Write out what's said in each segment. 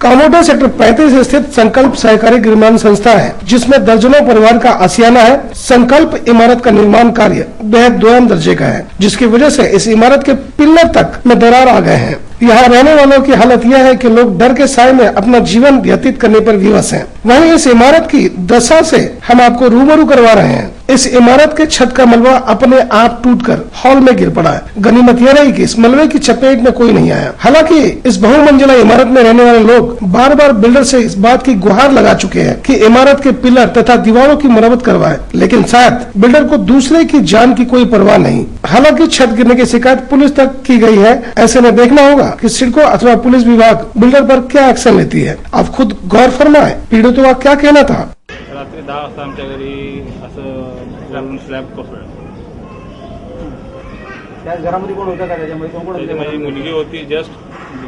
कामोटा sector 35 स्थित संकल्प सहकारी निर्माण संस्था है, जिसमें दर्जनों परिवार का आशियाना है। संकल्प इमारत का निर्माण कार्य बेहद दोयम दर्जे का है, जिसकी वजह से इस इमारत के पिल्लर तक में दरार आ गए हैं। यहाँ रहने वालों की हालत यह है कि लोग डर के साए में अपना जीवन व्यतीत करने पर विवश हैं। वहीं इस इमारत की दशा से हम आपको रूबरू करवा रहे हैं। इस इमारत के छत का मलबा अपने आप टूटकर हॉल में गिर पड़ा है। गनीमत यह रही कि इस मलबे की चपेट में कोई नहीं आया। हालांकि इस बहुमंजिला इमारत में रहने वाले लोग बार बार बिल्डर से इस बात की गुहार लगा चुके हैं कि इमारत के पिलर तथा दीवारों की मरम्मत करवाए, लेकिन शायद बिल्डर को दूसरे की जान की कोई परवाह नहीं। हालांकि छत गिरने की शिकायत पुलिस तक की गई है। ऐसे में देखना होगा कि सिडको अथवा पुलिस विभाग बिल्डर पर क्या एक्शन लेती है। आप खुद गौर फरमाए, पीड़ितों का क्या कहना था। रात्री 10 वाजता आमच्या घरी असं स्लॅब कोसळलं। त्या घरामध्ये कोण होतं का? त्याच्यामध्ये कोण माझी मुलगी होती, जस्ट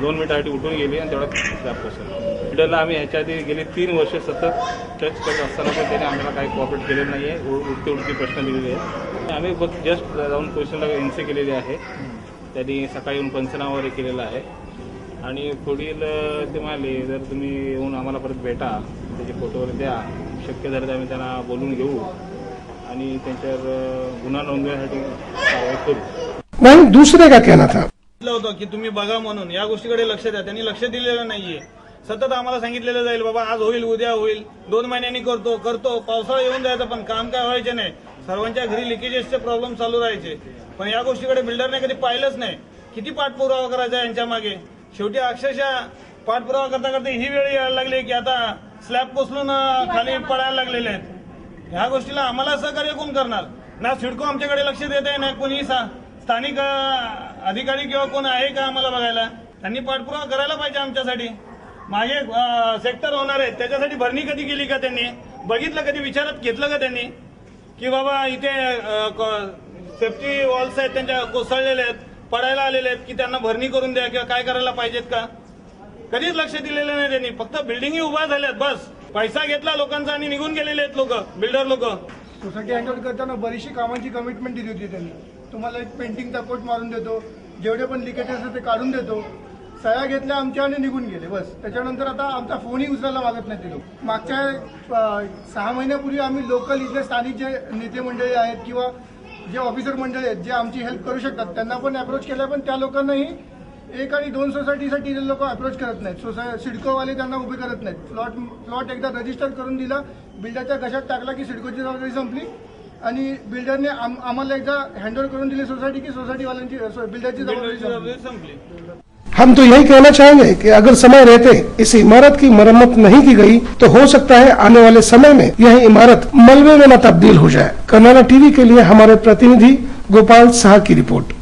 2 मिनिटासाठी उठून गेली आणि तेवढा स्लॅब कोसळला। बिल्डरला आम्ही ह्याच्या आधी गेली 3 वर्ष सतत टच करत असताना पण त्याने आम्हाला काही कॉपरेट केलेलं नाहीये। उडती प्रश्न दिलेले आहेत। आम्ही जस्ट जाऊन पोलिसांना एनसी केलेली आहे। त्यांनी सकाळी येऊन पंचनामा वगैरे केलेला आहे आणि पुढील ते म्हणाले जर तुम्ही येऊन आम्हाला परत भेटा, त्याचे फोटो वगैरे द्या, शक्य झालं तर आम्ही त्यांना बोलून घेऊ आणि त्यांच्यावर गुन्हा नोंदवण्यासाठी कारवाई करू। वहीं दूसरे का कहना था होतं की तुम्ही बघा म्हणून या गोष्टीकडे लक्ष द्या। त्यांनी लक्ष दिलेलं नाहीये। सतत आम्हाला सांगितलेलं जाईल बाबा आज होईल, उद्या होईल, 2 महिन्यांनी करतो। पावसाळा येऊन जायचं पण काम काय व्हायचे नाही। सर्वांच्या घरी लिकेजेसचे प्रॉब्लेम चालू राहायचे, पण या गोष्टीकडे बिल्डरने कधी पाहिलंच नाही। किती पाठपुरावा करायचा यांच्या मागे। शेवटी अक्षरशः पाठपुरावा करता करता ही वेळ यायला लागली की आता स्लॅब कोसळून खाली पडायला लागलेले आहेत। ह्या गोष्टीला आम्हाला सहकार्य कोण करणार? ना सिडको आमच्याकडे लक्ष देत आहे, ना कोणी स्थानिक अधिकारी किंवा कोण आहे का आम्हाला बघायला। त्यांनी पाठपुरावा करायला पाहिजे आमच्यासाठी। मागे सेक्टर होणार आहे त्याच्यासाठी भरणी कधी केली का? त्यांनी बघितलं कधी? विचारात घेतलं का त्यांनी की बाबा इथे सेफ्टी वॉल्स आहेत त्यांच्या कोसळलेले आहेत, पडायला आलेले आहेत, की त्यांना भरणी करून द्या किंवा काय करायला पाहिजेत का? कधीच लक्ष दिलेलं नाही त्यांनी। फक्त बिल्डिंगी उभ्या झाल्यात, बस पैसा घेतला लोकांचा आणि निघून गेलेले आहेत लोक, बिल्डर लोक। सोसायटी हँडल करताना बरीचशी कामांची कमिटमेंट दिली होती त्यांनी। तुम्हाला एक पेंटिंगचा कोट मारून देतो, जेवढे पण लिकेज असतात ते काढून देतो, सह्या घेतल्या आमच्या आणि निघून गेले, बस। त्याच्यानंतर आता आमचा फोनही उचलायला मागत नाही ते लोक। मागच्या 6 महिन्यापूर्वी आम्ही लोकल इथले स्थानिक जे नेते मंडळी आहेत किंवा जे ऑफिसर मंडळी आहेत जे आमची हेल्प करू शकतात त्यांना पण अप्रोच केला, पण त्या लोकांनाही 1 आणि 2 सोसायटीसाठी ते लोक अप्रोच करत नाहीत। सिडकोवाले त्यांना उभे करत नाहीत। प्लॉट एकदा रजिस्टर करून दिला, बिल्डरच्या घशात टाकला की सिडकोची जबाबदारी संपली आणि बिल्डरने आम्हाला एकदा हँडओव्हर करून दिली सोसायटी की सोसायटीवाल्यांची बिल्डरची जबाबदारी संपली। हम तो यही कहना चाहेंगे कि अगर समय रहते इस इमारत की मरम्मत नहीं की गई तो हो सकता है आने वाले समय में यह इमारत मलबे में न तब्दील हो जाए। कर्नाटक टीवी के लिए हमारे प्रतिनिधि गोपाल साह की रिपोर्ट।